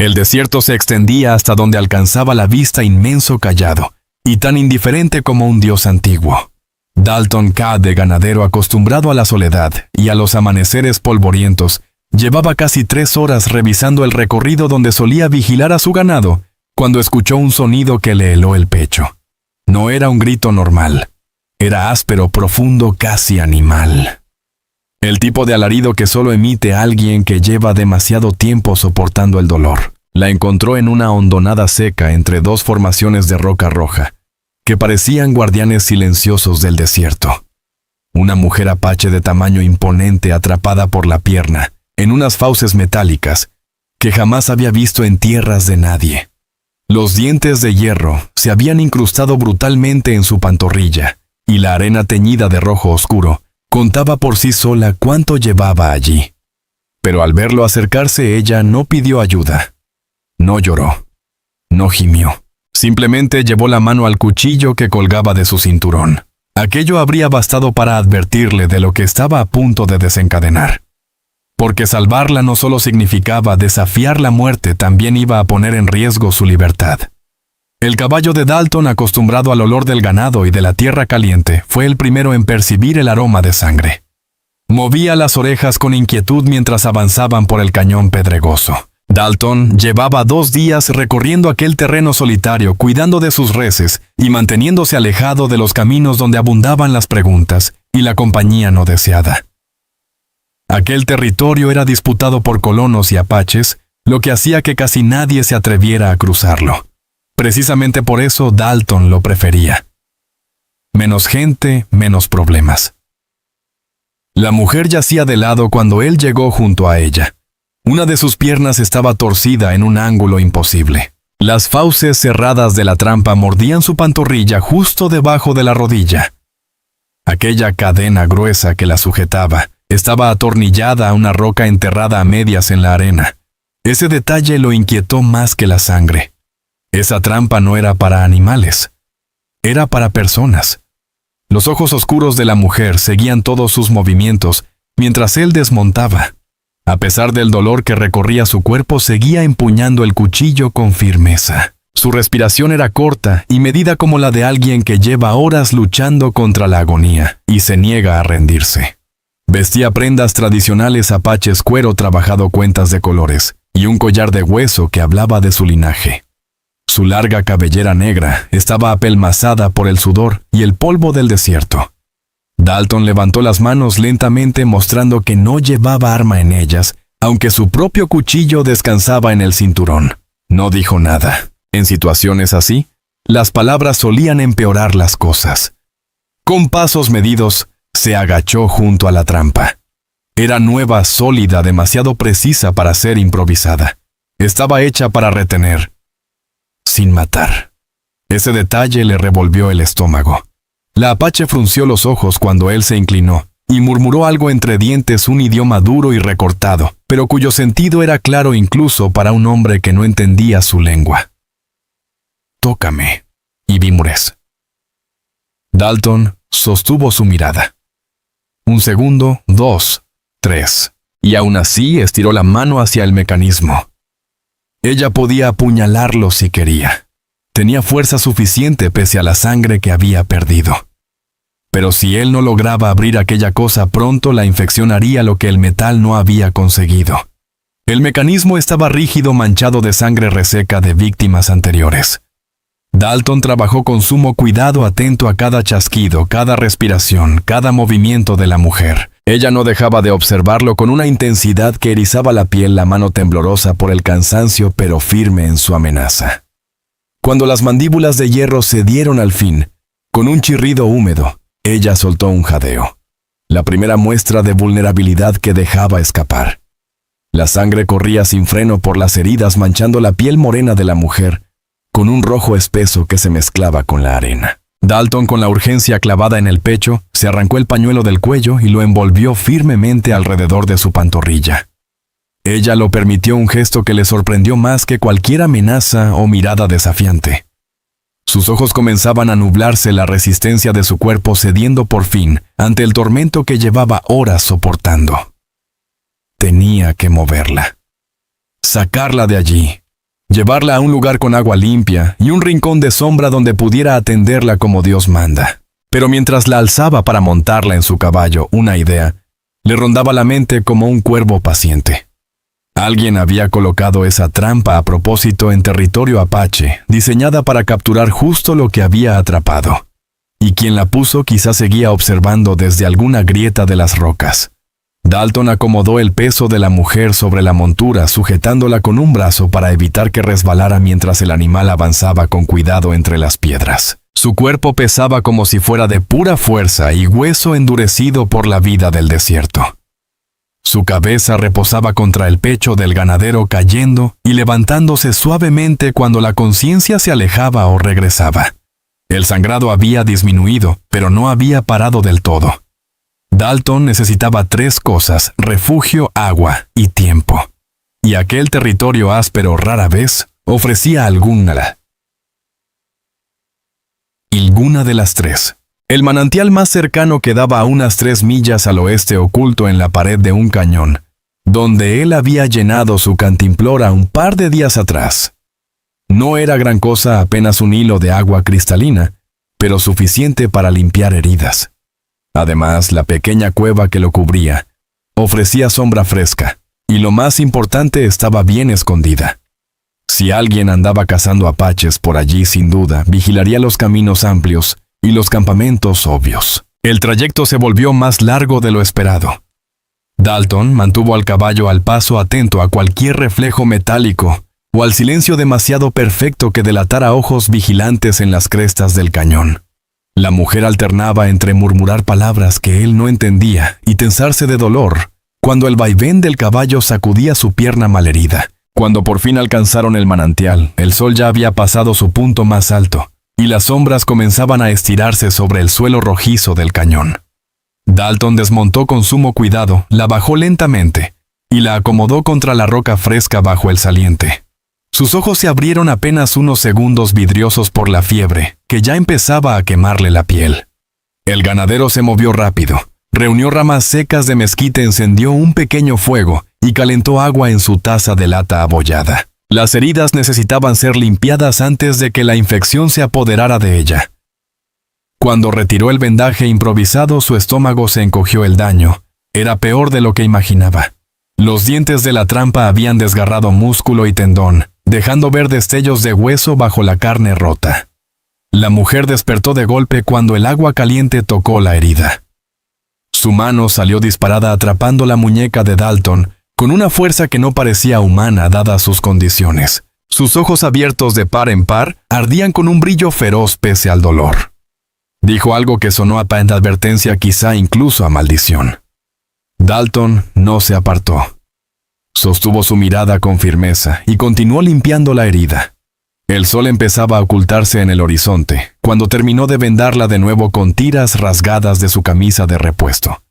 El desierto se extendía hasta donde alcanzaba la vista inmenso callado, y tan indiferente como un dios antiguo. Dalton K., de ganadero acostumbrado a la soledad y a los amaneceres polvorientos, llevaba casi 3 horas revisando el recorrido donde solía vigilar a su ganado, cuando escuchó un sonido que le heló el pecho. No era un grito normal. Era áspero, profundo, casi animal. El tipo de alarido que solo emite alguien que lleva demasiado tiempo soportando el dolor. La encontró en una hondonada seca entre 2 formaciones de roca roja, que parecían guardianes silenciosos del desierto. Una mujer apache de tamaño imponente atrapada por la pierna, en unas fauces metálicas, que jamás había visto en tierras de nadie. Los dientes de hierro se habían incrustado brutalmente en su pantorrilla, y la arena teñida de rojo oscuro contaba por sí sola cuánto llevaba allí. Pero al verlo acercarse, ella no pidió ayuda. No lloró. No gimió. Simplemente llevó la mano al cuchillo que colgaba de su cinturón. Aquello habría bastado para advertirle de lo que estaba a punto de desencadenar. Porque salvarla no solo significaba desafiar la muerte, también iba a poner en riesgo su libertad. El caballo de Dalton, acostumbrado al olor del ganado y de la tierra caliente, fue el primero en percibir el aroma de sangre. Movía las orejas con inquietud mientras avanzaban por el cañón pedregoso. Dalton llevaba 2 días recorriendo aquel terreno solitario, cuidando de sus reses y manteniéndose alejado de los caminos donde abundaban las preguntas y la compañía no deseada. Aquel territorio era disputado por colonos y apaches, lo que hacía que casi nadie se atreviera a cruzarlo. Precisamente por eso Dalton lo prefería. Menos gente, menos problemas. La mujer yacía de lado cuando él llegó junto a ella. Una de sus piernas estaba torcida en un ángulo imposible. Las fauces cerradas de la trampa mordían su pantorrilla justo debajo de la rodilla. Aquella cadena gruesa que la sujetaba estaba atornillada a una roca enterrada a medias en la arena. Ese detalle lo inquietó más que la sangre. Esa trampa no era para animales. Era para personas. Los ojos oscuros de la mujer seguían todos sus movimientos mientras él desmontaba. A pesar del dolor que recorría su cuerpo, seguía empuñando el cuchillo con firmeza. Su respiración era corta y medida como la de alguien que lleva horas luchando contra la agonía y se niega a rendirse. Vestía prendas tradicionales apaches, cuero trabajado, cuentas de colores y un collar de hueso que hablaba de su linaje. Su larga cabellera negra estaba apelmazada por el sudor y el polvo del desierto. Dalton levantó las manos lentamente, mostrando que no llevaba arma en ellas, aunque su propio cuchillo descansaba en el cinturón. No dijo nada. En situaciones así, las palabras solían empeorar las cosas. Con pasos medidos, se agachó junto a la trampa. Era nueva, sólida, demasiado precisa para ser improvisada. Estaba hecha para retener, sin matar. Ese detalle le revolvió el estómago. La apache frunció los ojos cuando él se inclinó y murmuró algo entre dientes, un idioma duro y recortado, pero cuyo sentido era claro incluso para un hombre que no entendía su lengua. «Tócame», y Bimures. Dalton sostuvo su mirada. 1 segundo, 2, 3, y aún así estiró la mano hacia el mecanismo. Ella podía apuñalarlo si quería. Tenía fuerza suficiente pese a la sangre que había perdido. Pero si él no lograba abrir aquella cosa, pronto la infección haría lo que el metal no había conseguido. El mecanismo estaba rígido, manchado de sangre reseca de víctimas anteriores. Dalton trabajó con sumo cuidado, atento a cada chasquido, cada respiración, cada movimiento de la mujer. Ella no dejaba de observarlo con una intensidad que erizaba la piel, la mano temblorosa por el cansancio, pero firme en su amenaza. Cuando las mandíbulas de hierro cedieron al fin, con un chirrido húmedo, ella soltó un jadeo. La primera muestra de vulnerabilidad que dejaba escapar. La sangre corría sin freno por las heridas, manchando la piel morena de la mujer, con un rojo espeso que se mezclaba con la arena. Dalton, con la urgencia clavada en el pecho, se arrancó el pañuelo del cuello y lo envolvió firmemente alrededor de su pantorrilla. Ella lo permitió, un gesto que le sorprendió más que cualquier amenaza o mirada desafiante. Sus ojos comenzaban a nublarse, la resistencia de su cuerpo cediendo por fin ante el tormento que llevaba horas soportando. Tenía que moverla. Sacarla de allí, llevarla a un lugar con agua limpia y un rincón de sombra donde pudiera atenderla como Dios manda. Pero mientras la alzaba para montarla en su caballo, una idea le rondaba la mente como un cuervo paciente. Alguien había colocado esa trampa a propósito en territorio apache, diseñada para capturar justo lo que había atrapado. Y quien la puso quizás seguía observando desde alguna grieta de las rocas. Dalton acomodó el peso de la mujer sobre la montura, sujetándola con un brazo para evitar que resbalara mientras el animal avanzaba con cuidado entre las piedras. Su cuerpo pesaba como si fuera de pura fuerza y hueso endurecido por la vida del desierto. Su cabeza reposaba contra el pecho del ganadero, cayendo y levantándose suavemente cuando la conciencia se alejaba o regresaba. El sangrado había disminuido, pero no había parado del todo. Dalton necesitaba 3 cosas: refugio, agua y tiempo. Y aquel territorio áspero rara vez ofrecía alguna de las 3. El manantial más cercano quedaba a unas 3 millas al oeste, oculto en la pared de un cañón, donde él había llenado su cantimplora un par de días atrás. No era gran cosa, apenas un hilo de agua cristalina, pero suficiente para limpiar heridas. Además, la pequeña cueva que lo cubría ofrecía sombra fresca, y lo más importante, estaba bien escondida. Si alguien andaba cazando apaches por allí, sin duda, vigilaría los caminos amplios y los campamentos obvios. El trayecto se volvió más largo de lo esperado. Dalton mantuvo al caballo al paso, atento a cualquier reflejo metálico o al silencio demasiado perfecto que delatara ojos vigilantes en las crestas del cañón. La mujer alternaba entre murmurar palabras que él no entendía y tensarse de dolor cuando el vaivén del caballo sacudía su pierna malherida. Cuando por fin alcanzaron el manantial, el sol ya había pasado su punto más alto, y las sombras comenzaban a estirarse sobre el suelo rojizo del cañón. Dalton desmontó con sumo cuidado, la bajó lentamente, y la acomodó contra la roca fresca bajo el saliente. Sus ojos se abrieron apenas unos segundos, vidriosos por la fiebre, que ya empezaba a quemarle la piel. El ganadero se movió rápido, reunió ramas secas de mezquite, encendió un pequeño fuego, y calentó agua en su taza de lata abollada. Las heridas necesitaban ser limpiadas antes de que la infección se apoderara de ella. Cuando retiró el vendaje improvisado, su estómago se encogió. El daño era peor de lo que imaginaba. Los dientes de la trampa habían desgarrado músculo y tendón, dejando ver destellos de hueso bajo la carne rota. La mujer despertó de golpe cuando el agua caliente tocó la herida. Su mano salió disparada, atrapando la muñeca de Dalton, con una fuerza que no parecía humana dadas sus condiciones. Sus ojos, abiertos de par en par, ardían con un brillo feroz pese al dolor. Dijo algo que sonó a advertencia, quizá incluso a maldición. Dalton no se apartó. Sostuvo su mirada con firmeza y continuó limpiando la herida. El sol empezaba a ocultarse en el horizonte, cuando terminó de vendarla de nuevo con tiras rasgadas de su camisa de repuesto.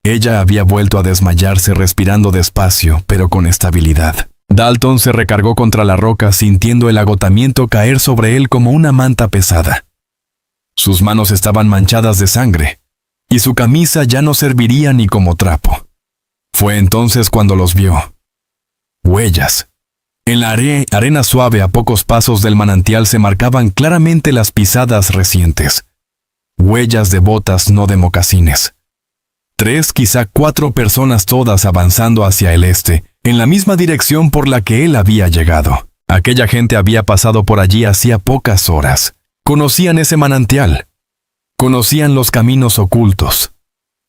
Ella había vuelto a desmayarse, respirando despacio, pero con estabilidad. Dalton se recargó contra la roca, sintiendo el agotamiento caer sobre él como una manta pesada. Sus manos estaban manchadas de sangre, y su camisa ya no serviría ni como trapo. Fue entonces cuando los vio. Huellas. En la arena suave a pocos pasos del manantial se marcaban claramente las pisadas recientes. Huellas de botas, no de mocasines. 3, quizá 4 personas, todas avanzando hacia el este, en la misma dirección por la que él había llegado. Aquella gente había pasado por allí hacía pocas horas. Conocían ese manantial. Conocían los caminos ocultos.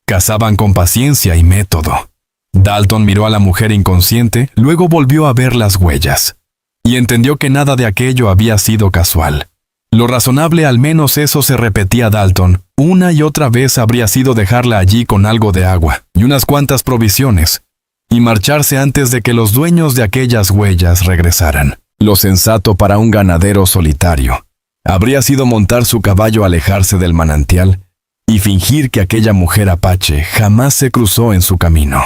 Cazaban con paciencia y método. Dalton miró a la mujer inconsciente, luego volvió a ver las huellas, y entendió que nada de aquello había sido casual. Lo razonable, al menos eso se repetía Dalton, una y otra vez, habría sido dejarla allí con algo de agua y unas cuantas provisiones, y marcharse antes de que los dueños de aquellas huellas regresaran. Lo sensato para un ganadero solitario habría sido montar su caballo, alejarse del manantial y fingir que aquella mujer apache jamás se cruzó en su camino.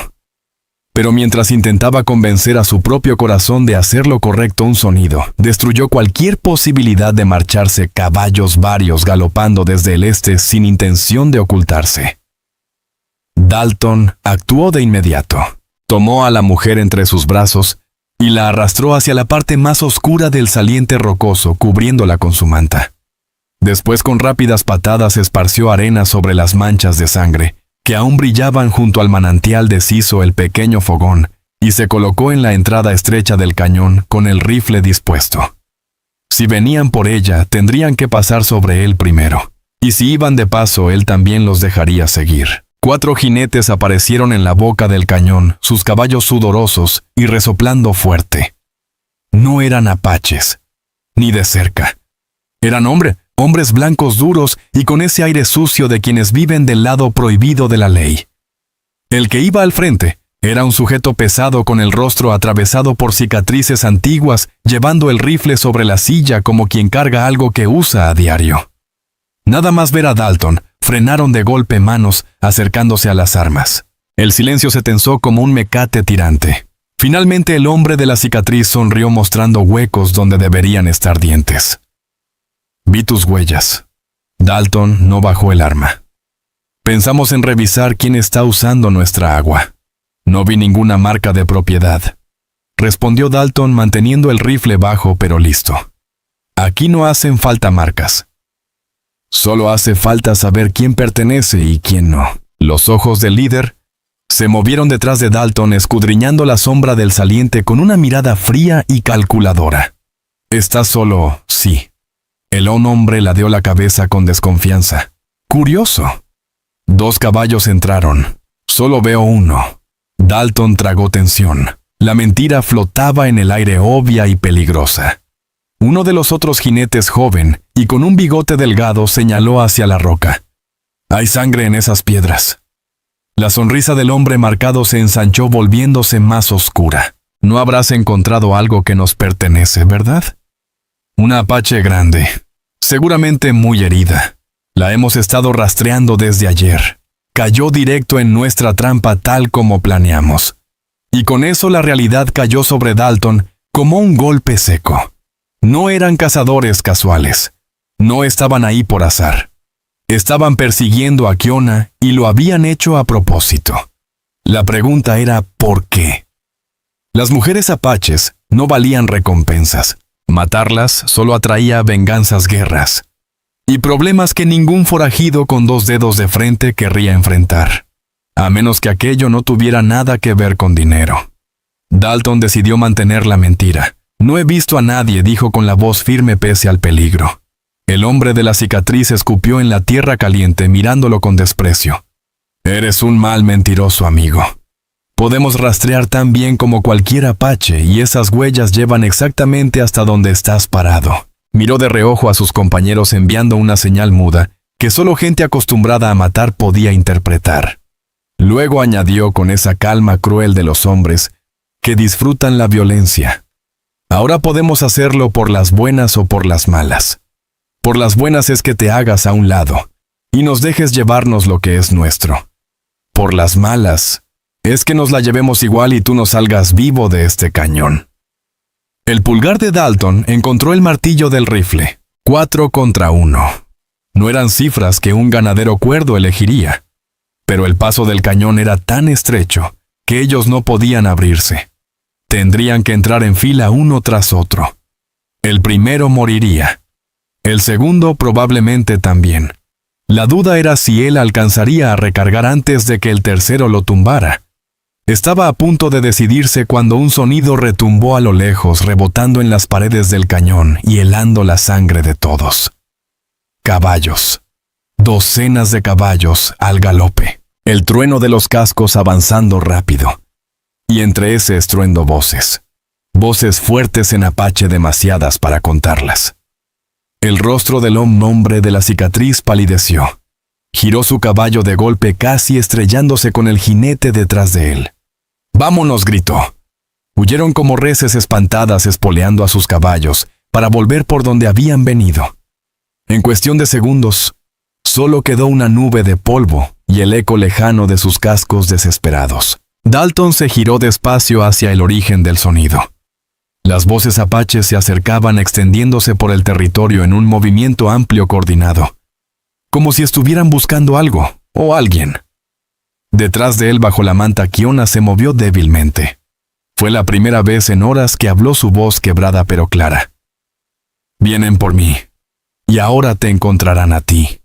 Pero mientras intentaba convencer a su propio corazón de hacer lo correcto, un sonido destruyó cualquier posibilidad de marcharse. Caballos varios galopando desde el este sin intención de ocultarse. Dalton actuó de inmediato. Tomó a la mujer entre sus brazos y la arrastró hacia la parte más oscura del saliente rocoso, cubriéndola con su manta. Después, con rápidas patadas, esparció arena sobre las manchas de sangre, que aún brillaban junto al manantial. Deshizo el pequeño fogón y se colocó en la entrada estrecha del cañón con el rifle dispuesto. Si venían por ella, tendrían que pasar sobre él primero, y si iban de paso, él también los dejaría seguir. 4 jinetes aparecieron en la boca del cañón, sus caballos sudorosos y resoplando fuerte. No eran apaches, ni de cerca. Eran hombres blancos duros y con ese aire sucio de quienes viven del lado prohibido de la ley. El que iba al frente era un sujeto pesado con el rostro atravesado por cicatrices antiguas, llevando el rifle sobre la silla como quien carga algo que usa a diario. Nada más ver a Dalton, frenaron de golpe manos, acercándose a las armas. El silencio se tensó como un mecate tirante. Finalmente el hombre de la cicatriz sonrió mostrando huecos donde deberían estar dientes. Vi tus huellas. Dalton no bajó el arma. Pensamos en revisar quién está usando nuestra agua. No vi ninguna marca de propiedad, respondió Dalton manteniendo el rifle bajo pero listo. Aquí no hacen falta marcas. Solo hace falta saber quién pertenece y quién no. Los ojos del líder se movieron detrás de Dalton, escudriñando la sombra del saliente con una mirada fría y calculadora. ¿Estás solo? Sí. El hombre ladeó la cabeza con desconfianza. Curioso. 2 caballos entraron. Solo veo uno. Dalton tragó tensión. La mentira flotaba en el aire, obvia y peligrosa. Uno de los otros jinetes, joven y con un bigote delgado, señaló hacia la roca. Hay sangre en esas piedras. La sonrisa del hombre marcado se ensanchó, volviéndose más oscura. No habrás encontrado algo que nos pertenece, ¿verdad? Una apache grande, seguramente muy herida. La hemos estado rastreando desde ayer. Cayó directo en nuestra trampa tal como planeamos. Y con eso la realidad cayó sobre Dalton como un golpe seco. No eran cazadores casuales. No estaban ahí por azar. Estaban persiguiendo a Kiona y lo habían hecho a propósito. La pregunta era ¿por qué? Las mujeres apaches no valían recompensas. Matarlas solo atraía venganzas, guerras y problemas que ningún forajido con 2 dedos de frente querría enfrentar, a menos que aquello no tuviera nada que ver con dinero. Dalton decidió mantener la mentira. No he visto a nadie, dijo con la voz firme pese al peligro. El hombre de la cicatriz escupió en la tierra caliente, mirándolo con desprecio. Eres un mal mentiroso, amigo. Podemos rastrear tan bien como cualquier apache y esas huellas llevan exactamente hasta donde estás parado. Miró de reojo a sus compañeros enviando una señal muda que solo gente acostumbrada a matar podía interpretar. Luego añadió con esa calma cruel de los hombres que disfrutan la violencia. Ahora podemos hacerlo por las buenas o por las malas. Por las buenas es que te hagas a un lado y nos dejes llevarnos lo que es nuestro. Por las malas es que nos la llevemos igual y tú no salgas vivo de este cañón. El pulgar de Dalton encontró el martillo del rifle. 4 contra 1. No eran cifras que un ganadero cuerdo elegiría, pero el paso del cañón era tan estrecho que ellos no podían abrirse. Tendrían que entrar en fila uno tras otro. El primero moriría. El segundo probablemente también. La duda era si él alcanzaría a recargar antes de que el tercero lo tumbara. Estaba a punto de decidirse cuando un sonido retumbó a lo lejos, rebotando en las paredes del cañón y helando la sangre de todos. Caballos. Docenas de caballos al galope. El trueno de los cascos avanzando rápido. Y entre ese estruendo voces. Voces fuertes en apache, demasiadas para contarlas. El rostro del hombre de la cicatriz palideció. Giró su caballo de golpe, casi estrellándose con el jinete detrás de él. ¡Vámonos!, gritó. Huyeron como reses espantadas, espoleando a sus caballos, para volver por donde habían venido. En cuestión de segundos, solo quedó una nube de polvo y el eco lejano de sus cascos desesperados. Dalton se giró despacio hacia el origen del sonido. Las voces apaches se acercaban, extendiéndose por el territorio en un movimiento amplio coordinado, como si estuvieran buscando algo o alguien. Detrás de él, bajo la manta, Kiona se movió débilmente. Fue la primera vez en horas que habló su voz quebrada pero clara. Vienen por mí, y ahora te encontrarán a ti.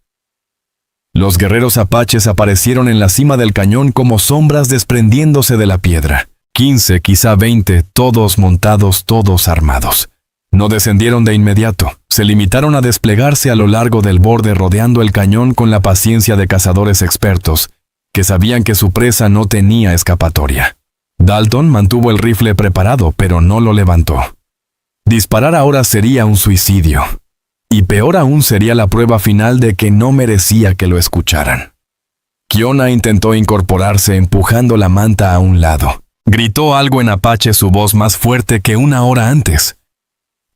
Los guerreros apaches aparecieron en la cima del cañón como sombras desprendiéndose de la piedra. 15, quizá 20, todos montados, todos armados. No descendieron de inmediato, se limitaron a desplegarse a lo largo del borde rodeando el cañón con la paciencia de cazadores expertos, que sabían que su presa no tenía escapatoria. Dalton mantuvo el rifle preparado, pero no lo levantó. Disparar ahora sería un suicidio. Y peor aún sería la prueba final de que no merecía que lo escucharan. Kiona intentó incorporarse empujando la manta a un lado. Gritó algo en apache, su voz más fuerte que una hora antes.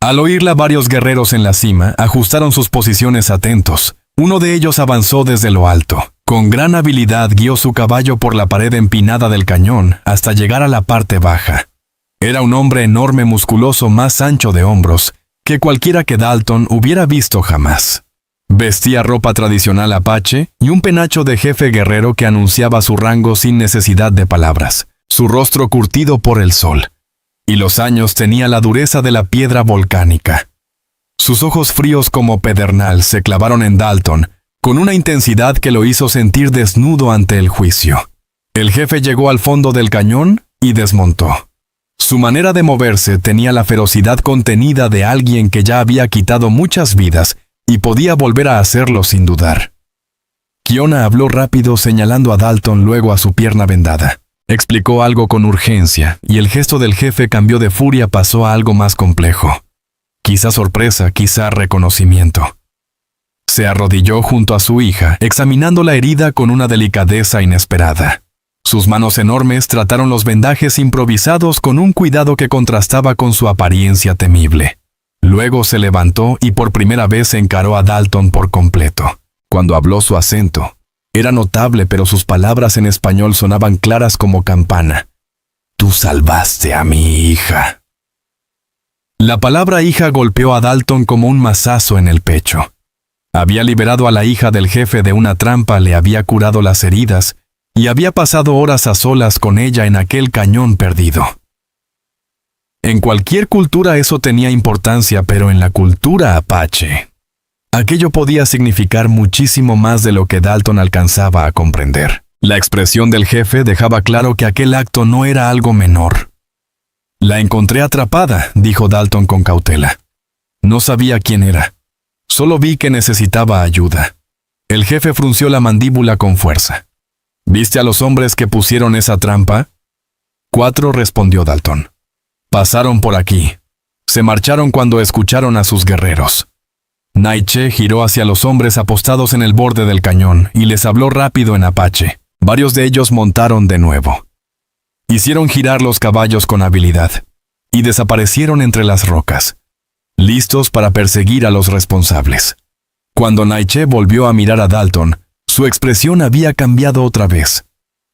Al oírla, varios guerreros en la cima ajustaron sus posiciones atentos. Uno de ellos avanzó desde lo alto. Con gran habilidad guió su caballo por la pared empinada del cañón hasta llegar a la parte baja. Era un hombre enorme, musculoso, más ancho de hombros que cualquiera que Dalton hubiera visto jamás. Vestía ropa tradicional apache y un penacho de jefe guerrero que anunciaba su rango sin necesidad de palabras. Su rostro curtido por el sol, y los años tenía la dureza de la piedra volcánica. Sus ojos fríos como pedernal se clavaron en Dalton, con una intensidad que lo hizo sentir desnudo ante el juicio. El jefe llegó al fondo del cañón y desmontó. Su manera de moverse tenía la ferocidad contenida de alguien que ya había quitado muchas vidas y podía volver a hacerlo sin dudar. Kiona habló rápido señalando a Dalton, luego a su pierna vendada. Explicó algo con urgencia, y el gesto del jefe cambió de furia, pasó a algo más complejo. Quizá sorpresa, quizá reconocimiento. Se arrodilló junto a su hija, examinando la herida con una delicadeza inesperada. Sus manos enormes trataron los vendajes improvisados con un cuidado que contrastaba con su apariencia temible. Luego se levantó y por primera vez encaró a Dalton por completo. Cuando habló, su acento era notable, pero sus palabras en español sonaban claras como campana. «Tú salvaste a mi hija». La palabra hija golpeó a Dalton como un mazazo en el pecho. Había liberado a la hija del jefe de una trampa, le había curado las heridas, y había pasado horas a solas con ella en aquel cañón perdido. En cualquier cultura eso tenía importancia, pero en la cultura apache, aquello podía significar muchísimo más de lo que Dalton alcanzaba a comprender. La expresión del jefe dejaba claro que aquel acto no era algo menor. «La encontré atrapada», dijo Dalton con cautela. No sabía quién era. Solo vi que necesitaba ayuda. El jefe frunció la mandíbula con fuerza. «¿Viste a los hombres que pusieron esa trampa?» «4», respondió Dalton. «Pasaron por aquí. Se marcharon cuando escucharon a sus guerreros». Naiche giró hacia los hombres apostados en el borde del cañón y les habló rápido en apache. Varios de ellos montaron de nuevo. Hicieron girar los caballos con habilidad y desaparecieron entre las rocas, listos para perseguir a los responsables. Cuando Naiche volvió a mirar a Dalton, su expresión había cambiado otra vez.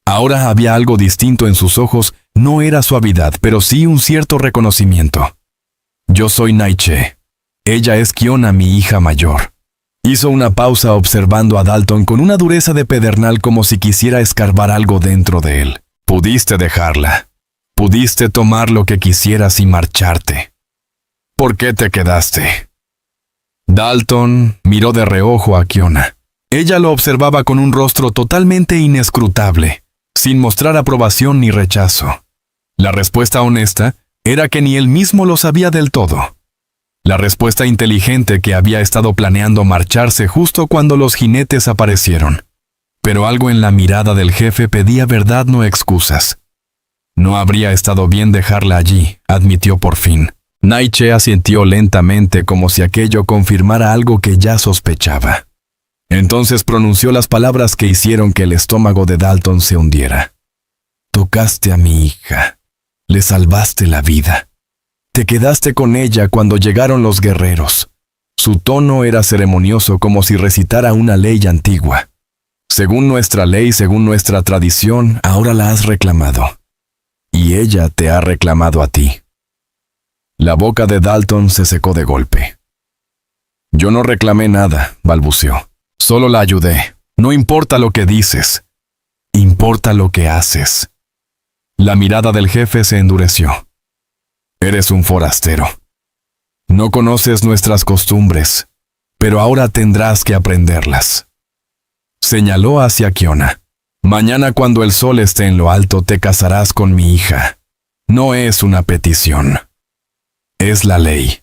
Ahora había algo distinto en sus ojos, no era suavidad, pero sí un cierto reconocimiento. «Yo soy Naiche. Ella es Kiona, mi hija mayor». Hizo una pausa observando a Dalton con una dureza de pedernal como si quisiera escarbar algo dentro de él. «Pudiste dejarla. Pudiste tomar lo que quisieras y marcharte. ¿Por qué te quedaste?» Dalton miró de reojo a Kiona. Ella lo observaba con un rostro totalmente inescrutable, sin mostrar aprobación ni rechazo. La respuesta honesta era que ni él mismo lo sabía del todo. La respuesta inteligente que había estado planeando marcharse justo cuando los jinetes aparecieron. Pero algo en la mirada del jefe pedía verdad, no excusas. No habría estado bien dejarla allí, admitió por fin. Naiche asintió lentamente como si aquello confirmara algo que ya sospechaba. Entonces pronunció las palabras que hicieron que el estómago de Dalton se hundiera. «Tocaste a mi hija. Le salvaste la vida. Te quedaste con ella cuando llegaron los guerreros». Su tono era ceremonioso, como si recitara una ley antigua. «Según nuestra ley, según nuestra tradición, ahora la has reclamado. Y ella te ha reclamado a ti». La boca de Dalton se secó de golpe. «Yo no reclamé nada», balbuceó. «Solo la ayudé. No importa lo que dices. Importa lo que haces». La mirada del jefe se endureció. Eres un forastero. No conoces nuestras costumbres, pero ahora tendrás que aprenderlas. Señaló hacia Kiona. Mañana cuando el sol esté en lo alto te casarás con mi hija. No es una petición. Es la ley.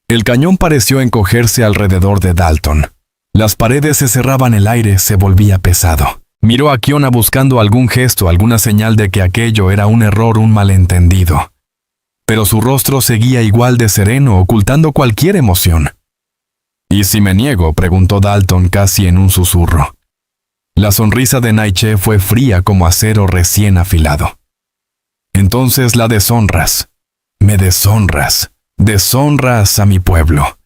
El cañón pareció encogerse alrededor de Dalton. Las paredes se cerraban, el aire se volvía pesado. Miró a Kiona buscando algún gesto, alguna señal de que aquello era un error, un malentendido. Pero su rostro seguía igual de sereno, ocultando cualquier emoción. ¿Y si me niego?, preguntó Dalton casi en un susurro. La sonrisa de Naiche fue fría como acero recién afilado. Entonces la deshonras. Me deshonras. Deshonras a mi pueblo.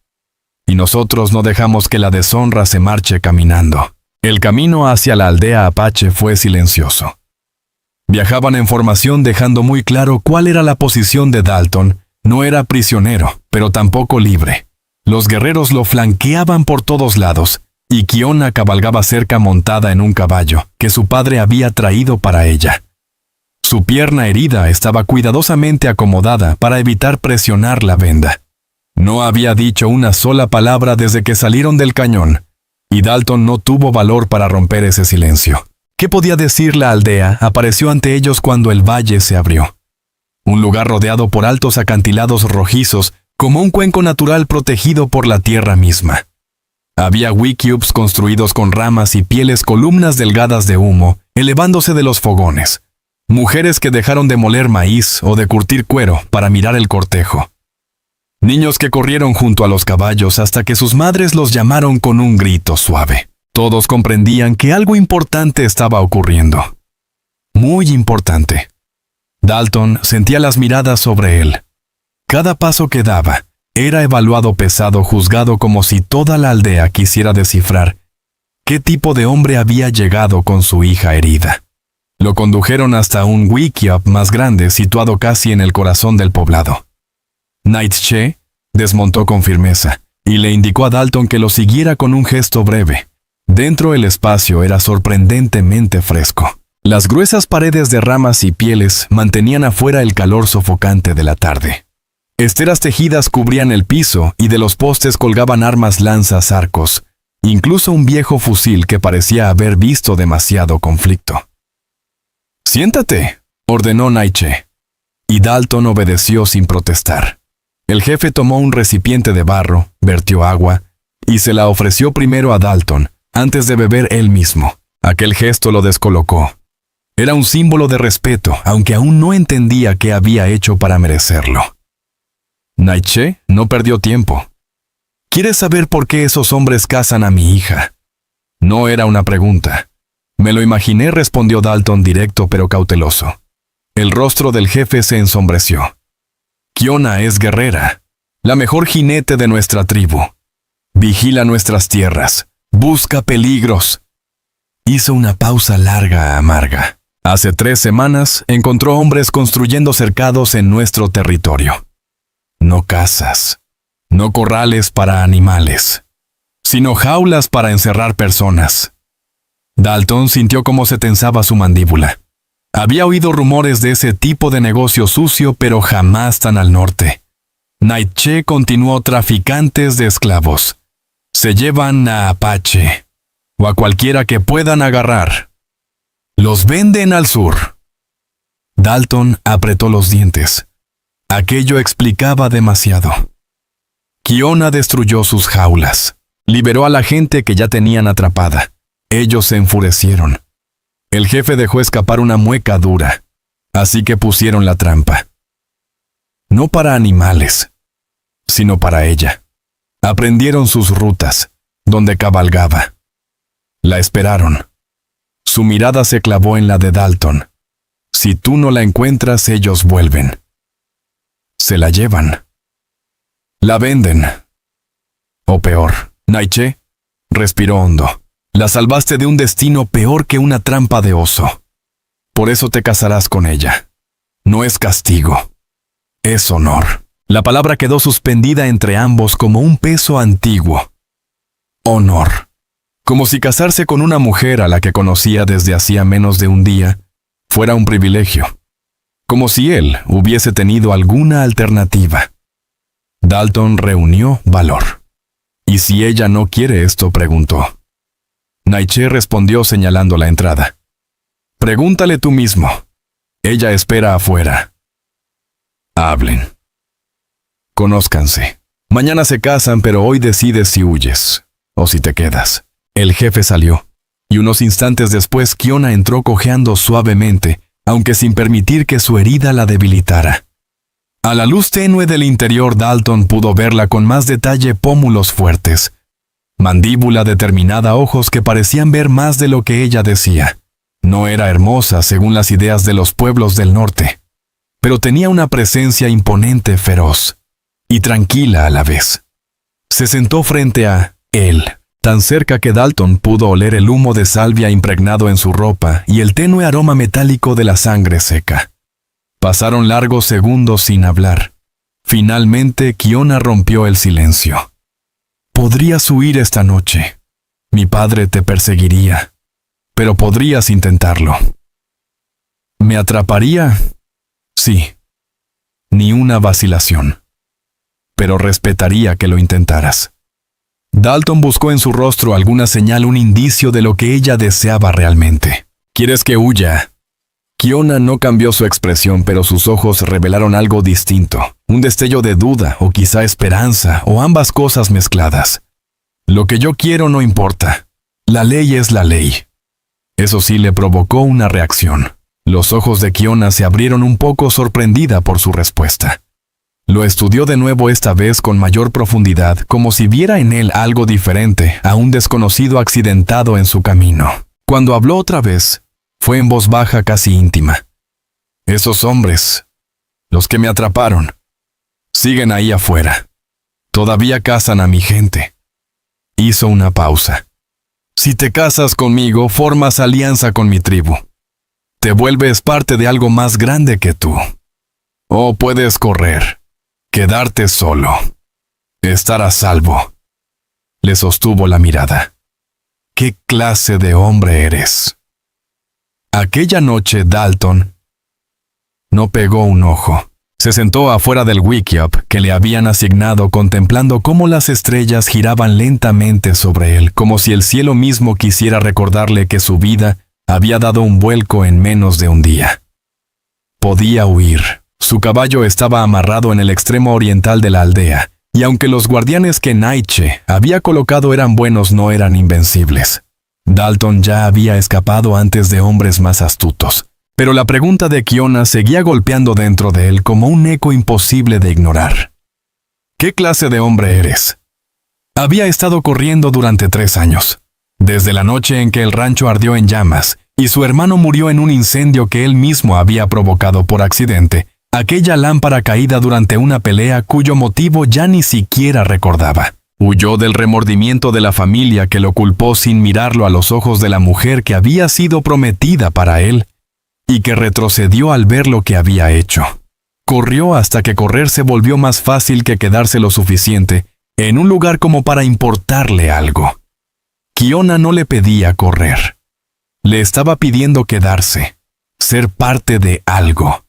Y nosotros no dejamos que la deshonra se marche caminando. El camino hacia la aldea apache fue silencioso. Viajaban en formación dejando muy claro cuál era la posición de Dalton. No era prisionero, pero tampoco libre. Los guerreros lo flanqueaban por todos lados, y Kiona cabalgaba cerca montada en un caballo que su padre había traído para ella. Su pierna herida estaba cuidadosamente acomodada para evitar presionar la venda. No había dicho una sola palabra desde que salieron del cañón, y Dalton no tuvo valor para romper ese silencio. ¿Qué podía decir la aldea? Apareció ante ellos cuando el valle se abrió. Un lugar rodeado por altos acantilados rojizos, como un cuenco natural protegido por la tierra misma. Había wickiups construidos con ramas y pieles, columnas delgadas de humo, elevándose de los fogones. Mujeres que dejaron de moler maíz o de curtir cuero para mirar el cortejo. Niños que corrieron junto a los caballos hasta que sus madres los llamaron con un grito suave. Todos comprendían que algo importante estaba ocurriendo. Muy importante. Dalton sentía las miradas sobre él. Cada paso que daba era evaluado, pesado, juzgado, como si toda la aldea quisiera descifrar qué tipo de hombre había llegado con su hija herida. Lo condujeron hasta un wickiup más grande situado casi en el corazón del poblado. Naiche desmontó con firmeza y le indicó a Dalton que lo siguiera con un gesto breve. Dentro el espacio era sorprendentemente fresco. Las gruesas paredes de ramas y pieles mantenían afuera el calor sofocante de la tarde. Esteras tejidas cubrían el piso y de los postes colgaban armas, lanzas, arcos, incluso un viejo fusil que parecía haber visto demasiado conflicto. «Siéntate», ordenó Naiche, y Dalton obedeció sin protestar. El jefe tomó un recipiente de barro, vertió agua, y se la ofreció primero a Dalton, antes de beber él mismo. Aquel gesto lo descolocó. Era un símbolo de respeto, aunque aún no entendía qué había hecho para merecerlo. Naiche no perdió tiempo. ¿Quieres saber por qué esos hombres cazan a mi hija? No era una pregunta. Me lo imaginé, respondió Dalton directo pero cauteloso. El rostro del jefe se ensombreció. Kiona es guerrera, la mejor jinete de nuestra tribu. Vigila nuestras tierras, busca peligros. Hizo una pausa larga, amarga. Hace 3 semanas encontró hombres construyendo cercados en nuestro territorio. No casas, no corrales para animales, sino jaulas para encerrar personas. Dalton sintió cómo se tensaba su mandíbula. Había oído rumores de ese tipo de negocio sucio, pero jamás tan al norte. Naiche continuó: traficantes de esclavos. Se llevan a Apache, o a cualquiera que puedan agarrar. Los venden al sur. Dalton apretó los dientes. Aquello explicaba demasiado. Kiona destruyó sus jaulas. Liberó a la gente que ya tenían atrapada. Ellos se enfurecieron. El jefe dejó escapar una mueca dura, así que pusieron la trampa. No para animales, sino para ella. Aprendieron sus rutas, donde cabalgaba. La esperaron. Su mirada se clavó en la de Dalton. Si tú no la encuentras, ellos vuelven. Se la llevan. La venden. O peor. Naiche respiró hondo. La salvaste de un destino peor que una trampa de oso. Por eso te casarás con ella. No es castigo. Es honor. La palabra quedó suspendida entre ambos como un peso antiguo. Honor. Como si casarse con una mujer a la que conocía desde hacía menos de un día fuera un privilegio. como si él hubiese tenido alguna alternativa. Dalton reunió valor. ¿Y si ella no quiere esto?, preguntó. Naiche respondió señalando la entrada. Pregúntale tú mismo. Ella espera afuera. Hablen. Conózcanse. Mañana se casan, pero hoy decides si huyes o si te quedas. El jefe salió, y unos instantes después Kiona entró cojeando suavemente, aunque sin permitir que su herida la debilitara. A la luz tenue del interior, Dalton pudo verla con más detalle: pómulos fuertes, mandíbula determinada, ojos que parecían ver más de lo que ella decía. No era hermosa según las ideas de los pueblos del norte, pero tenía una presencia imponente, feroz y tranquila a la vez. Se sentó frente a él, tan cerca que Dalton pudo oler el humo de salvia impregnado en su ropa y el tenue aroma metálico de la sangre seca. Pasaron largos segundos sin hablar. Finalmente, Kiona rompió el silencio. Podrías huir esta noche. Mi padre te perseguiría, pero podrías intentarlo. ¿Me atraparía? Sí. Ni una vacilación. Pero respetaría que lo intentaras. Dalton buscó en su rostro alguna señal, un indicio de lo que ella deseaba realmente. ¿Quieres que huya? Kiona no cambió su expresión, pero sus ojos revelaron algo distinto, un destello de duda o quizá esperanza, o ambas cosas mezcladas. Lo que yo quiero no importa. La ley es la ley. Eso sí le provocó una reacción. Los ojos de Kiona se abrieron un poco, sorprendida por su respuesta. Lo estudió de nuevo, esta vez con mayor profundidad, como si viera en él algo diferente a un desconocido accidentado en su camino. Cuando habló otra vez, fue en voz baja, casi íntima. Esos hombres, los que me atraparon, siguen ahí afuera. Todavía cazan a mi gente. Hizo una pausa. Si te casas conmigo, formas alianza con mi tribu. Te vuelves parte de algo más grande que tú. O puedes correr, quedarte solo, estar a salvo. Le sostuvo la mirada. ¿Qué clase de hombre eres? Aquella noche Dalton no pegó un ojo. Se sentó afuera del wickiup que le habían asignado, contemplando cómo las estrellas giraban lentamente sobre él, como si el cielo mismo quisiera recordarle que su vida había dado un vuelco en menos de un día. Podía huir. Su caballo estaba amarrado en el extremo oriental de la aldea, y aunque los guardianes que Naiche había colocado eran buenos, no eran invencibles. Dalton ya había escapado antes de hombres más astutos, pero la pregunta de Kiona seguía golpeando dentro de él como un eco imposible de ignorar. ¿Qué clase de hombre eres? Había estado corriendo durante 3 años, desde la noche en que el rancho ardió en llamas y su hermano murió en un incendio que él mismo había provocado por accidente, aquella lámpara caída durante una pelea cuyo motivo ya ni siquiera recordaba. Huyó del remordimiento de la familia que lo culpó sin mirarlo a los ojos de la mujer que había sido prometida para él y que retrocedió al ver lo que había hecho. Corrió hasta que correr se volvió más fácil que quedarse lo suficiente en un lugar como para importarle algo. Kiona no le pedía correr. Le estaba pidiendo quedarse, ser parte de algo.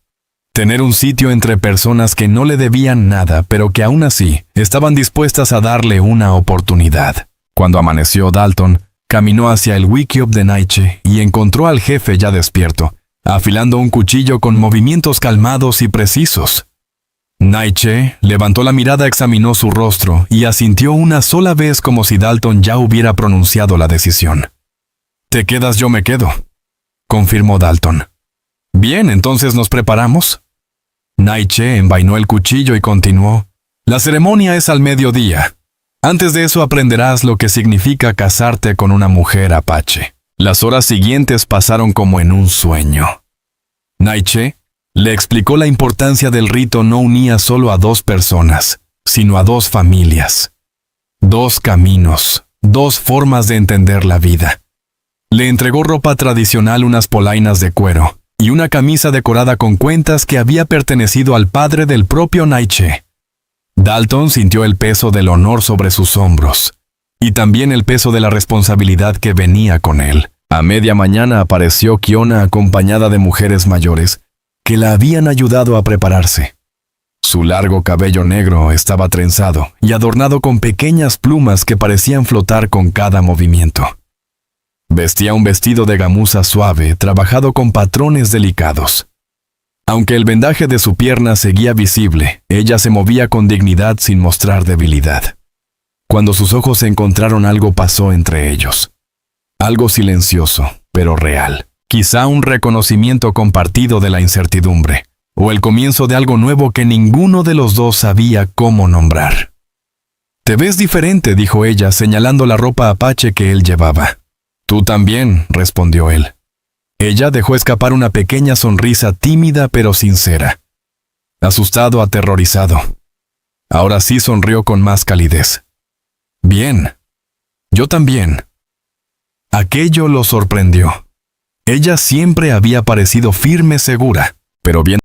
Tener un sitio entre personas que no le debían nada, pero que aún así estaban dispuestas a darle una oportunidad. Cuando amaneció, Dalton caminó hacia el wickiup de Naiche y encontró al jefe ya despierto, afilando un cuchillo con movimientos calmados y precisos. Naiche levantó la mirada, examinó su rostro y asintió una sola vez, como si Dalton ya hubiera pronunciado la decisión. «Te quedas, yo me quedo», confirmó Dalton. «Bien, entonces nos preparamos». Naiche envainó el cuchillo y continuó. «La ceremonia es al mediodía. Antes de eso aprenderás lo que significa casarte con una mujer apache». Las horas siguientes pasaron como en un sueño. Naiche le explicó la importancia del rito. No unía solo a 2 personas, sino a 2 familias. 2 caminos, 2 formas de entender la vida. Le entregó ropa tradicional, unas polainas de cuero y una camisa decorada con cuentas que había pertenecido al padre del propio Naiche. Dalton sintió el peso del honor sobre sus hombros, y también el peso de la responsabilidad que venía con él. A media mañana apareció Kiona acompañada de mujeres mayores, que la habían ayudado a prepararse. Su largo cabello negro estaba trenzado y adornado con pequeñas plumas que parecían flotar con cada movimiento. Vestía un vestido de gamuza suave, trabajado con patrones delicados. Aunque el vendaje de su pierna seguía visible, ella se movía con dignidad sin mostrar debilidad. Cuando sus ojos se encontraron, algo pasó entre ellos. Algo silencioso, pero real. Quizá un reconocimiento compartido de la incertidumbre, o el comienzo de algo nuevo que ninguno de los dos sabía cómo nombrar. «Te ves diferente», dijo ella, señalando la ropa apache que él llevaba. «Tú también», respondió él. Ella dejó escapar una pequeña sonrisa tímida pero sincera. Asustado, aterrorizado. Ahora sí sonrió con más calidez. «Bien. Yo también». Aquello lo sorprendió. Ella siempre había parecido firme, segura, pero bien